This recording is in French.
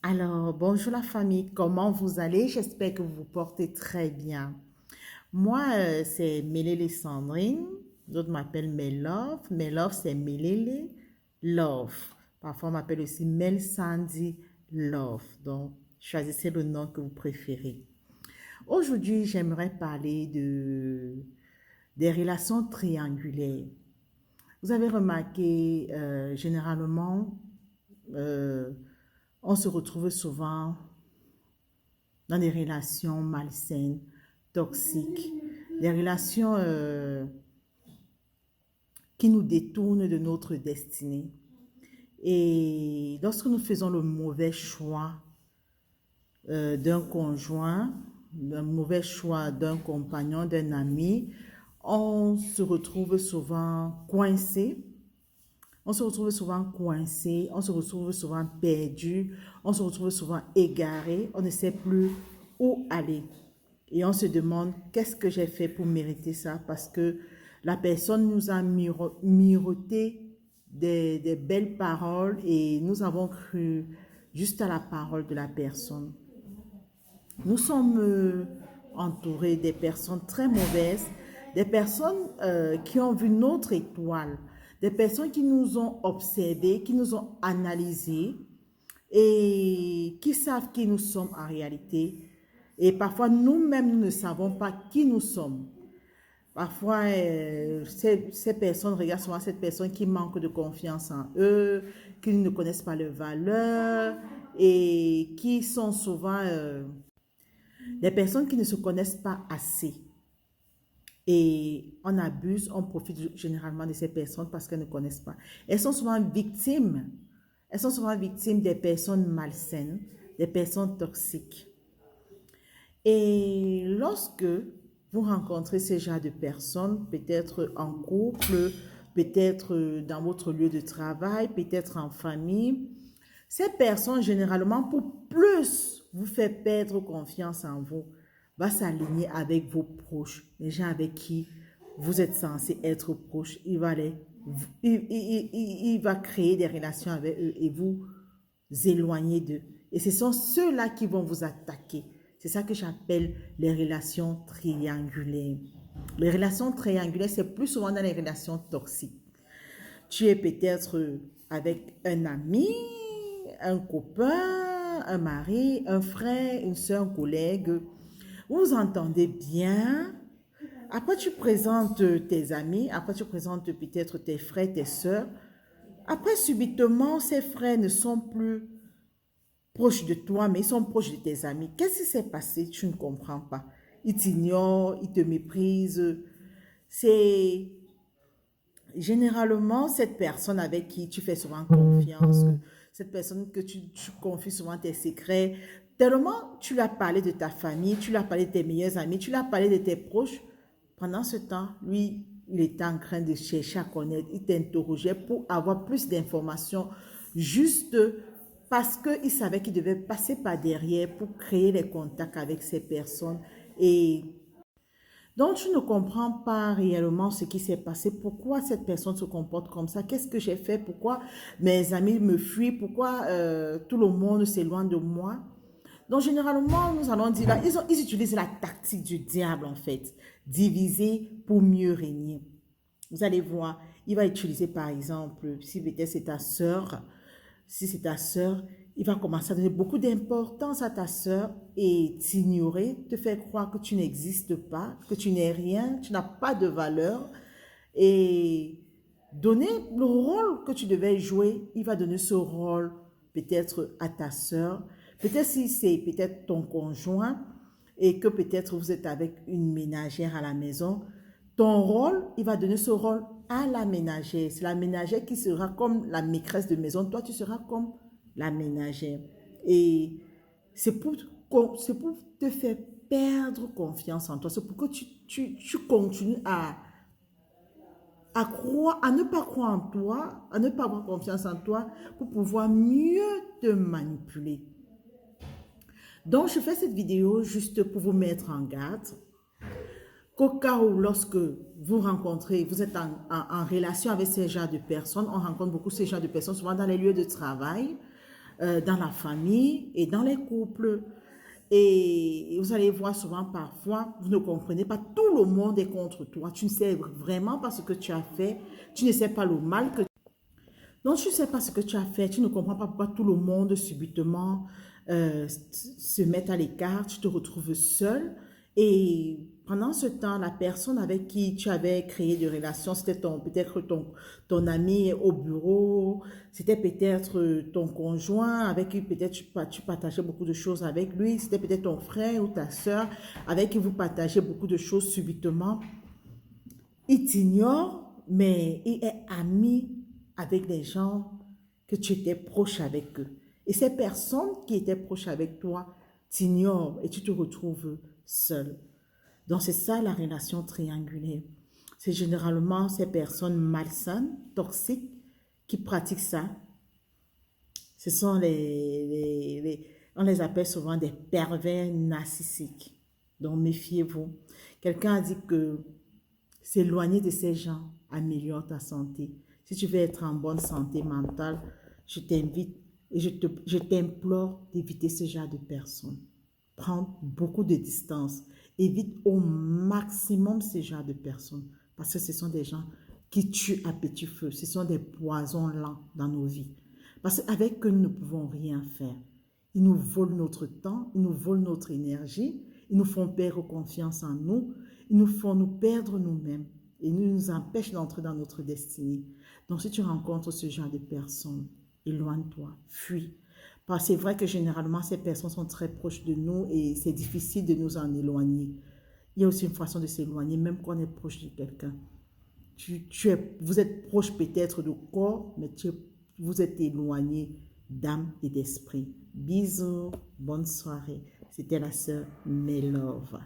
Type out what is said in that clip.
Alors, bonjour la famille, comment vous allez? J'espère que vous vous portez très bien. Moi, c'est Mélélé Sandrine, d'autres m'appellent Mélove. Mélove, c'est Mélélé Love. Parfois, on m'appelle aussi Mel Sandy Love. Donc, choisissez le nom que vous préférez. Aujourd'hui, j'aimerais parler des relations triangulaires. Vous avez remarqué, généralement, euh, on se retrouve souvent dans des relations malsaines, toxiques, des relations qui nous détournent de notre destinée. Et lorsque nous faisons le mauvais choix d'un conjoint, un mauvais choix d'un compagnon, d'un ami, on se retrouve souvent coincé. On se retrouve souvent coincé, on se retrouve souvent perdu, on se retrouve souvent égaré, on ne sait plus où aller. Et on se demande, qu'est-ce que j'ai fait pour mériter ça? Parce que la personne nous a miroté des belles paroles et nous avons cru juste à la parole de la personne. Nous sommes entourés des personnes très mauvaises, des personnes qui ont vu notre étoile, des personnes qui nous ont observés, qui nous ont analysés et qui savent qui nous sommes en réalité. Et parfois, nous-mêmes, nous ne savons pas qui nous sommes. Parfois, ces personnes regardent souvent cette personne qui manque de confiance en eux, qui ne connaissent pas leurs valeurs et qui sont souvent des personnes qui ne se connaissent pas assez. Et on abuse, on profite généralement de ces personnes parce qu'elles ne connaissent pas. Elles sont souvent victimes. Elles sont souvent victimes des personnes malsaines, des personnes toxiques. Et lorsque vous rencontrez ces genre de personnes, peut-être en couple, peut-être dans votre lieu de travail, peut-être en famille, ces personnes, généralement, pour plus vous faire perdre confiance en vous, va s'aligner avec vos proches, les gens avec qui vous êtes censé être proche. Il va créer des relations avec eux et vous éloigner d'eux. Et ce sont ceux-là qui vont vous attaquer. C'est ça que j'appelle les relations triangulaires. Les relations triangulaires, c'est plus souvent dans les relations toxiques. Tu es peut-être avec un ami, un copain, un mari, un frère, une soeur, un collègue. Vous vous entendez bien. Après, tu présentes tes amis. Après, tu présentes peut-être tes frères, tes soeurs. Après, subitement, ces frères ne sont plus proches de toi, mais ils sont proches de tes amis. Qu'est-ce qui s'est passé? Tu ne comprends pas. Ils t'ignorent, ils te méprisent. C'est généralement cette personne avec qui tu fais souvent confiance, cette personne que tu confies souvent tes secrets. Tellement tu lui as parlé de ta famille, tu lui as parlé de tes meilleurs amis, tu lui as parlé de tes proches. Pendant ce temps, lui, il était en train de chercher à connaître, il t'interrogeait pour avoir plus d'informations, juste parce qu'il savait qu'il devait passer par derrière pour créer les contacts avec ces personnes. Et donc, tu ne comprends pas réellement ce qui s'est passé, pourquoi cette personne se comporte comme ça, qu'est-ce que j'ai fait, pourquoi mes amis me fuient, pourquoi tout le monde s'éloigne de moi. Donc, généralement, nous allons dire, là, ils utilisent la tactique du diable, en fait, diviser pour mieux régner. Vous allez voir, il va utiliser, par exemple, si peut-être c'est ta sœur, si c'est ta sœur, il va commencer à donner beaucoup d'importance à ta sœur et t'ignorer, te faire croire que tu n'existes pas, que tu n'es rien, tu n'as pas de valeur. Et donner le rôle que tu devais jouer, il va donner ce rôle peut-être à ta sœur. Peut-être si c'est peut-être ton conjoint et que peut-être vous êtes avec une ménagère à la maison, ton rôle, il va donner ce rôle à la ménagère. C'est la ménagère qui sera comme la maîtresse de maison. Toi, tu seras comme la ménagère. Et c'est pour, c'est pour te faire perdre confiance en toi. C'est pour que tu continues à croire, à ne pas croire en toi, à ne pas avoir confiance en toi pour pouvoir mieux te manipuler. Donc, je fais cette vidéo juste pour vous mettre en garde qu'au cas où, lorsque vous rencontrez, vous êtes en relation avec ces genres de personnes, on rencontre beaucoup ces genres de personnes, souvent dans les lieux de travail, dans la famille et dans les couples. Et vous allez voir souvent parfois, vous ne comprenez pas, tout le monde est contre toi. Tu ne sais vraiment pas ce que tu as fait. Tu ne sais pas le mal que... Donc, tu ne sais pas ce que tu as fait. Tu ne comprends pas pourquoi tout le monde subitement se met à l'écart. Tu te retrouves seul. Et pendant ce temps, la personne avec qui tu avais créé des relations, c'était peut-être ton ami au bureau, c'était peut-être ton conjoint avec qui peut-être tu partageais beaucoup de choses avec lui, c'était peut-être ton frère ou ta soeur avec qui vous partagez beaucoup de choses subitement. Il t'ignore, mais il est ami avec des gens que tu étais proche avec eux. Et ces personnes qui étaient proches avec toi t'ignorent et tu te retrouves seul. Donc, c'est ça la relation triangulaire. C'est généralement ces personnes malsaines, toxiques, qui pratiquent ça. Ce sont on les appelle souvent des pervers narcissiques. Donc, méfiez-vous. Quelqu'un a dit que s'éloigner de ces gens améliore ta santé. Si tu veux être en bonne santé mentale, je t'invite et je t'implore d'éviter ce genre de personnes. Prends beaucoup de distance. Évite au maximum ce genre de personnes parce que ce sont des gens qui tuent à petit feu. Ce sont des poisons lents dans nos vies. Parce qu'avec eux, nous ne pouvons rien faire. Ils nous volent notre temps, ils nous volent notre énergie, ils nous font perdre confiance en nous, ils nous font nous perdre nous-mêmes et nous empêchent d'entrer dans notre destinée. Donc, si tu rencontres ce genre de personnes, éloigne-toi, fuis. Parce que c'est vrai que généralement, ces personnes sont très proches de nous et c'est difficile de nous en éloigner. Il y a aussi une façon de s'éloigner, même quand on est proche de quelqu'un. Vous êtes proche peut-être de corps, mais vous êtes éloigné d'âme et d'esprit. Bisous, bonne soirée. C'était la sœur Melove.